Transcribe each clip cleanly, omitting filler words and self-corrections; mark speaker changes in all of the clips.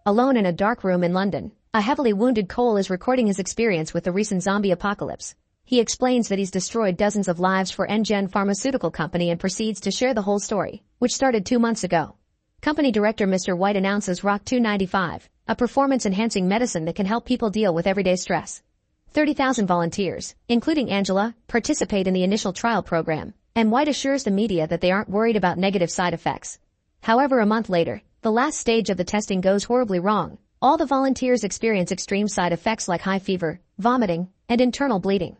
Speaker 1: Alone in a dark room in London, a heavily wounded Cole is recording his experience with the recent zombie apocalypse. He explains that he's destroyed dozens of lives for NGen Pharmaceutical Company and proceeds to share the whole story, which started 2 months ago. Company director Mr. White announces Rock 295, a performance-enhancing medicine that can help people deal with everyday stress. 30,000 volunteers, including Angela, participate in the initial trial program, and White assures the media that they aren't worried about negative side effects. However, a month later, the last stage of the testing goes horribly wrong. All the volunteers experience extreme side effects like high fever, vomiting, and internal bleeding.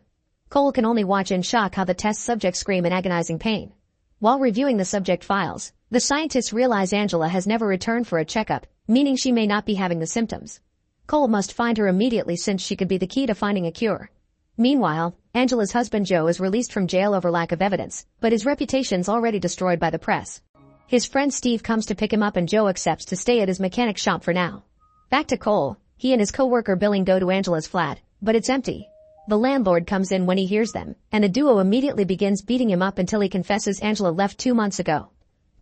Speaker 1: Cole can only watch in shock how the test subjects scream in agonizing pain. While reviewing the subject files, the scientists realize Angela has never returned for a checkup, meaning she may not be having the symptoms. Cole must find her immediately since she could be the key to finding a cure. Meanwhile, Angela's husband Joe is released from jail over lack of evidence, but his reputation's already destroyed by the press. His friend Steve comes to pick him up and Joe accepts to stay at his mechanic shop for now. Back to Cole, he and his co-worker Billing go to Angela's flat, but it's empty. The landlord comes in when he hears them, and the duo immediately begins beating him up until he confesses Angela left 2 months ago.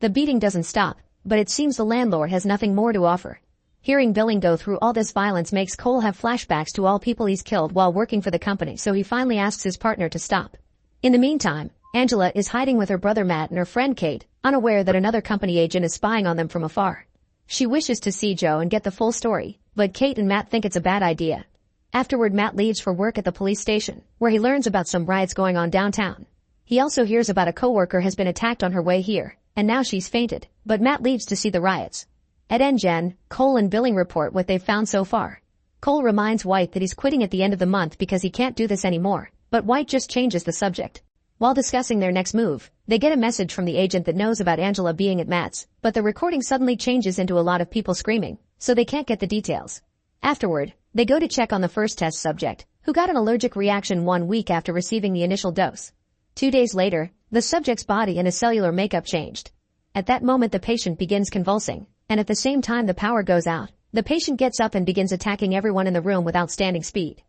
Speaker 1: The beating doesn't stop, but it seems the landlord has nothing more to offer. Hearing Billing go through all this violence makes Cole have flashbacks to all people he's killed while working for the company, so he finally asks his partner to stop. In the meantime, Angela is hiding with her brother Matt and her friend Kate, unaware that another company agent is spying on them from afar. She wishes to see Joe and get the full story, but Kate and Matt think it's a bad idea. Afterward, Matt leaves for work at the police station, where he learns about some riots going on downtown. He also hears about a coworker has been attacked on her way here, and now she's fainted, but Matt leaves to see the riots. At NGen, Cole and Billing report what they've found so far. Cole reminds White that he's quitting at the end of the month because he can't do this anymore, but White just changes the subject. While discussing their next move, they get a message from the agent that knows about Angela being at Matt's, but the recording suddenly changes into a lot of people screaming, so they can't get the details. Afterward, they go to check on the first test subject, who got an allergic reaction 1 week after receiving the initial dose. 2 days later, the subject's body and his cellular makeup changed. At that moment the patient begins convulsing, and at the same time the power goes out. The patient gets up and begins attacking everyone in the room with outstanding speed.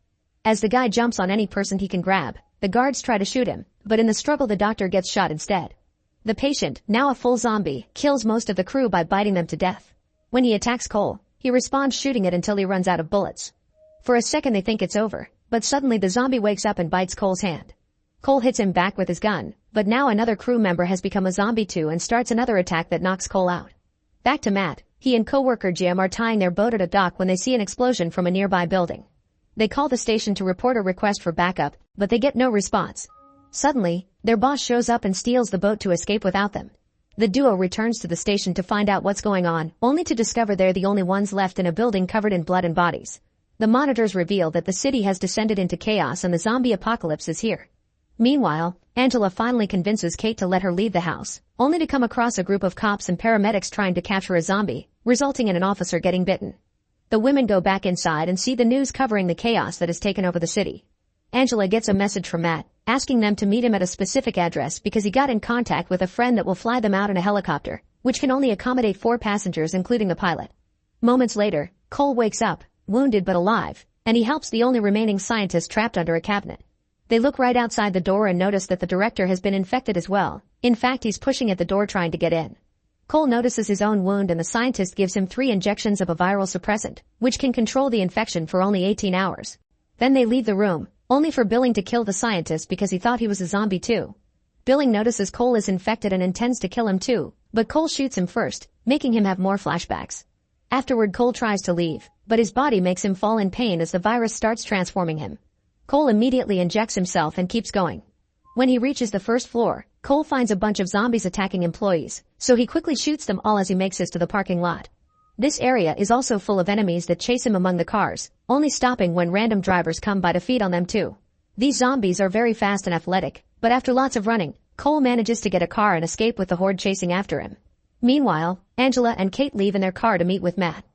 Speaker 1: As the guy jumps on any person he can grab, the guards try to shoot him, but in the struggle the doctor gets shot instead. The patient, now a full zombie, kills most of the crew by biting them to death. When he attacks Cole, he responds shooting it until he runs out of bullets. For a second they think it's over, but suddenly the zombie wakes up and bites Cole's hand. Cole hits him back with his gun, but now another crew member has become a zombie too and starts another attack that knocks Cole out. Back to Matt, he and co-worker Jim are tying their boat at a dock when they see an explosion from a nearby building. They call the station to report a request for backup, but they get no response. Suddenly, their boss shows up and steals the boat to escape without them. The duo returns to the station to find out what's going on, only to discover they're the only ones left in a building covered in blood and bodies. The monitors reveal that the city has descended into chaos and the zombie apocalypse is here. Meanwhile, Angela finally convinces Kate to let her leave the house, only to come across a group of cops and paramedics trying to capture a zombie, resulting in an officer getting bitten. The women go back inside and see the news covering the chaos that has taken over the city. Angela gets a message from Matt, asking them to meet him at a specific address because he got in contact with a friend that will fly them out in a helicopter, which can only accommodate 4 passengers including the pilot. Moments later, Cole wakes up, wounded but alive, and he helps the only remaining scientist trapped under a cabinet. They look right outside the door and notice that the director has been infected as well. In fact, he's pushing at the door trying to get in. Cole notices his own wound and the scientist gives him 3 injections of a viral suppressant, which can control the infection for only 18 hours. Then they leave the room, only for Billing to kill the scientist because he thought he was a zombie too. Billing notices Cole is infected and intends to kill him too, but Cole shoots him first, making him have more flashbacks. Afterward, Cole tries to leave, but his body makes him fall in pain as the virus starts transforming him. Cole immediately injects himself and keeps going. When he reaches the first floor, Cole finds a bunch of zombies attacking employees, so he quickly shoots them all as he makes it to the parking lot. This area is also full of enemies that chase him among the cars, only stopping when random drivers come by to feed on them too. These zombies are very fast and athletic, but after lots of running, Cole manages to get a car and escape with the horde chasing after him. Meanwhile, Angela and Kate leave in their car to meet with Matt.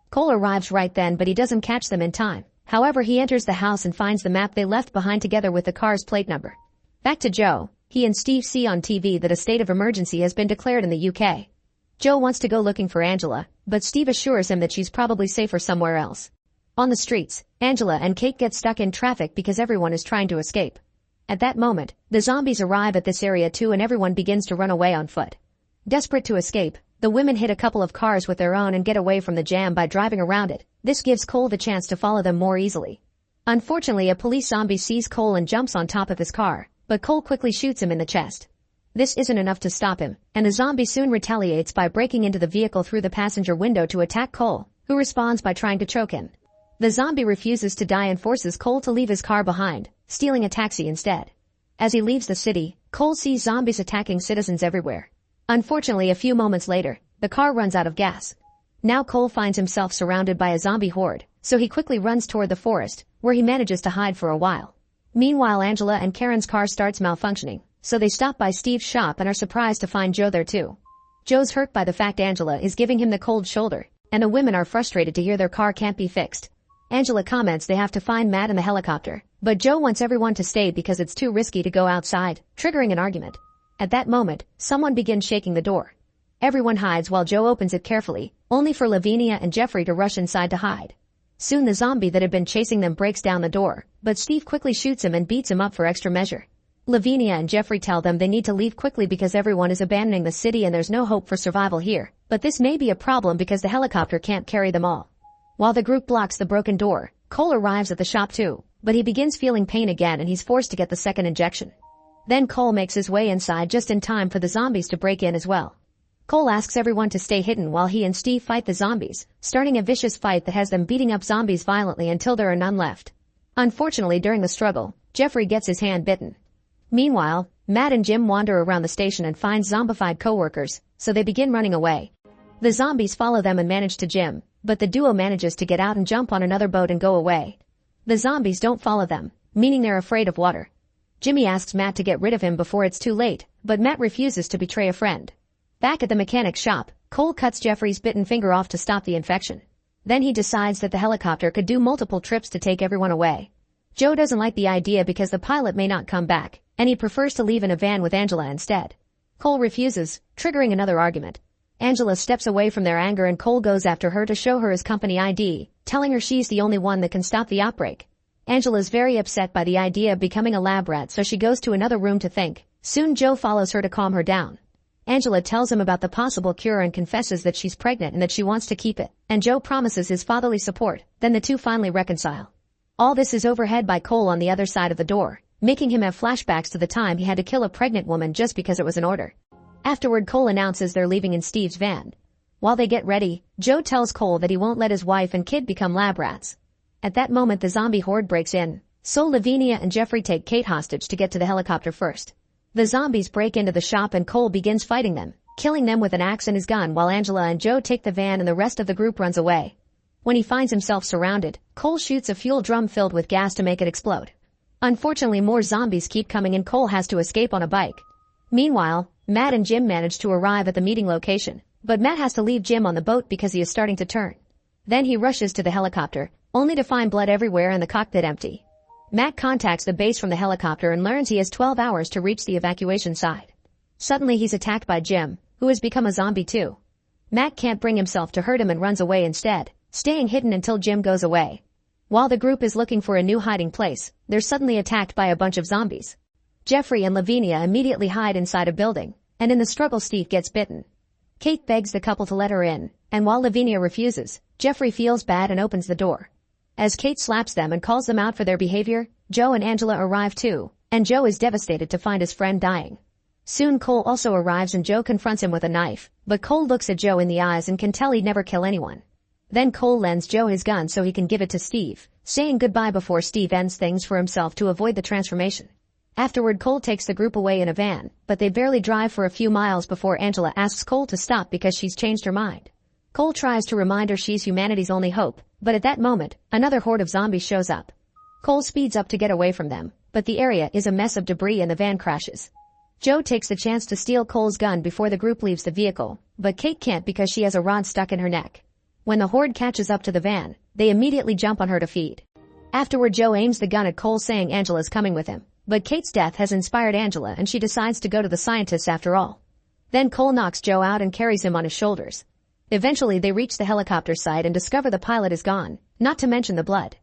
Speaker 1: Cole arrives right then, but he doesn't catch them in time. However, he enters the house and finds the map they left behind together with the car's plate number. Back to Joe, he and Steve see on TV that a state of emergency has been declared in the UK. Joe wants to go looking for Angela, but Steve assures him that she's probably safer somewhere else. On the streets, Angela and Kate get stuck in traffic because everyone is trying to escape. At that moment, the zombies arrive at this area too and everyone begins to run away on foot. Desperate to escape, The women hit a couple of cars with their own and get away from the jam by driving around it. This gives Cole the chance to follow them more easily. Unfortunately, a police zombie sees Cole and jumps on top of his car, but Cole quickly shoots him in the chest. This isn't enough to stop him, and the zombie soon retaliates by breaking into the vehicle through the passenger window to attack Cole, who responds by trying to choke him. The zombie refuses to die and forces Cole to leave his car behind, stealing a taxi instead. As he leaves the city, Cole sees zombies attacking citizens everywhere. Unfortunately, a few moments later, the car runs out of gas. Now Cole finds himself surrounded by a zombie horde, so he quickly runs toward the forest, where he manages to hide for a while. Meanwhile, Angela and Karen's car starts malfunctioning, so they stop by Steve's shop and are surprised to find Joe there too. Joe's hurt by the fact Angela is giving him the cold shoulder, and the women are frustrated to hear their car can't be fixed. Angela comments they have to find Matt in the helicopter, but Joe wants everyone to stay because it's too risky to go outside, triggering an argument. At that moment, someone begins shaking the door. Everyone hides while Joe opens it carefully, only for Lavinia and Jeffrey to rush inside to hide. Soon the zombie that had been chasing them breaks down the door, but Steve quickly shoots him and beats him up for extra measure. Lavinia and Jeffrey tell them they need to leave quickly because everyone is abandoning the city and there's no hope for survival here, but this may be a problem because the helicopter can't carry them all. While the group blocks the broken door, Cole arrives at the shop too, but he begins feeling pain again and he's forced to get the second injection. Then Cole makes his way inside just in time for the zombies to break in as well. Cole asks everyone to stay hidden while he and Steve fight the zombies, starting a vicious fight that has them beating up zombies violently until there are none left. Unfortunately, during the struggle, Jeffrey gets his hand bitten. Meanwhile, Matt and Jim wander around the station and find zombified co-workers, so they begin running away. The zombies follow them and manage to Jim, but the duo manages to get out and jump on another boat and go away. The zombies don't follow them, meaning they're afraid of water. Jimmy asks Matt to get rid of him before it's too late, but Matt refuses to betray a friend. Back at the mechanic's shop, Cole cuts Jeffrey's bitten finger off to stop the infection. Then he decides that the helicopter could do multiple trips to take everyone away. Joe doesn't like the idea because the pilot may not come back, and he prefers to leave in a van with Angela instead. Cole refuses, triggering another argument. Angela steps away from their anger and Cole goes after her to show her his company ID, telling her she's the only one that can stop the outbreak. Angela's very upset by the idea of becoming a lab rat, so she goes to another room to think. Soon Joe follows her to calm her down. Angela tells him about the possible cure and confesses that she's pregnant and that she wants to keep it, and Joe promises his fatherly support. Then the two finally reconcile. All this is overheard by Cole on the other side of the door, making him have flashbacks to the time he had to kill a pregnant woman just because it was an order. Afterward, Cole announces they're leaving in Steve's van. While they get ready, Joe tells Cole that he won't let his wife and kid become lab rats. At that moment, the zombie horde breaks in, so Lavinia and Jeffrey take Kate hostage to get to the helicopter first. The zombies break into the shop and Cole begins fighting them, killing them with an axe and his gun while Angela and Joe take the van and the rest of the group runs away. When he finds himself surrounded, Cole shoots a fuel drum filled with gas to make it explode. Unfortunately, more zombies keep coming and Cole has to escape on a bike. Meanwhile, Matt and Jim manage to arrive at the meeting location, but Matt has to leave Jim on the boat because he is starting to turn. Then he rushes to the helicopter, only to find blood everywhere and the cockpit empty. Matt contacts the base from the helicopter and learns he has 12 hours to reach the evacuation side. Suddenly he's attacked by Jim, who has become a zombie too. Matt can't bring himself to hurt him and runs away instead, staying hidden until Jim goes away. While the group is looking for a new hiding place, they're suddenly attacked by a bunch of zombies. Jeffrey and Lavinia immediately hide inside a building, and in the struggle Steve gets bitten. Kate begs the couple to let her in, and while Lavinia refuses, Jeffrey feels bad and opens the door. As Kate slaps them and calls them out for their behavior, Joe and Angela arrive too, and Joe is devastated to find his friend dying. Soon Cole also arrives and Joe confronts him with a knife, but Cole looks at Joe in the eyes and can tell he'd never kill anyone. Then Cole lends Joe his gun so he can give it to Steve, saying goodbye before Steve ends things for himself to avoid the transformation. Afterward, Cole takes the group away in a van, but they barely drive for a few miles before Angela asks Cole to stop because she's changed her mind. Cole tries to remind her she's humanity's only hope, but at that moment, another horde of zombies shows up. Cole speeds up to get away from them, but the area is a mess of debris and the van crashes. Joe takes the chance to steal Cole's gun before the group leaves the vehicle, but Kate can't because she has a rod stuck in her neck. When the horde catches up to the van, they immediately jump on her to feed. Afterward, Joe aims the gun at Cole saying Angela's coming with him, but Kate's death has inspired Angela and she decides to go to the scientists after all. Then Cole knocks Joe out and carries him on his shoulders. Eventually they reach the helicopter site and discover the pilot is gone, not to mention the blood.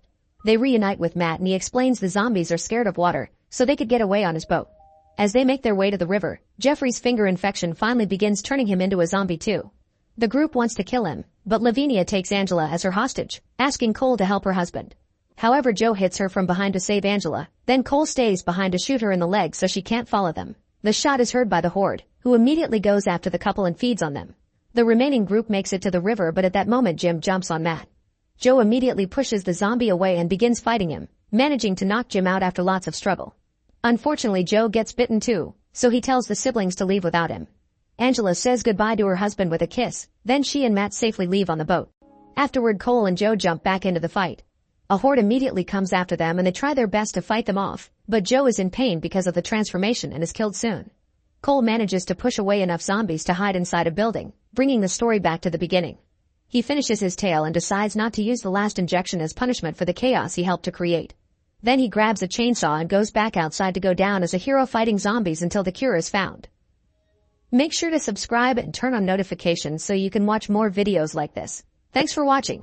Speaker 1: They reunite with Matt and he explains the zombies are scared of water, so they could get away on his boat. As they make their way to the river, Jeffrey's finger infection finally begins turning him into a zombie too. The group wants to kill him, but Lavinia takes Angela as her hostage, asking Cole to help her husband. However, Joe hits her from behind to save Angela, then Cole stays behind to shoot her in the leg so she can't follow them. The shot is heard by the Horde, who immediately goes after the couple and feeds on them. The remaining group makes it to the river, but at that moment Jim jumps on Matt. Joe immediately pushes the zombie away and begins fighting him, managing to knock Jim out after lots of struggle. Unfortunately, Joe gets bitten too, so he tells the siblings to leave without him. Angela says goodbye to her husband with a kiss, then she and Matt safely leave on the boat. Afterward, Cole and Joe jump back into the fight. A horde immediately comes after them and they try their best to fight them off, but Joe is in pain because of the transformation and is killed soon. Cole manages to push away enough zombies to hide inside a building, bringing the story back to the beginning. He finishes his tale and decides not to use the last injection as punishment for the chaos he helped to create. Then he grabs a chainsaw and goes back outside to go down as a hero fighting zombies until the cure is found. Make sure to subscribe and turn on notifications so you can watch more videos like this. Thanks for watching.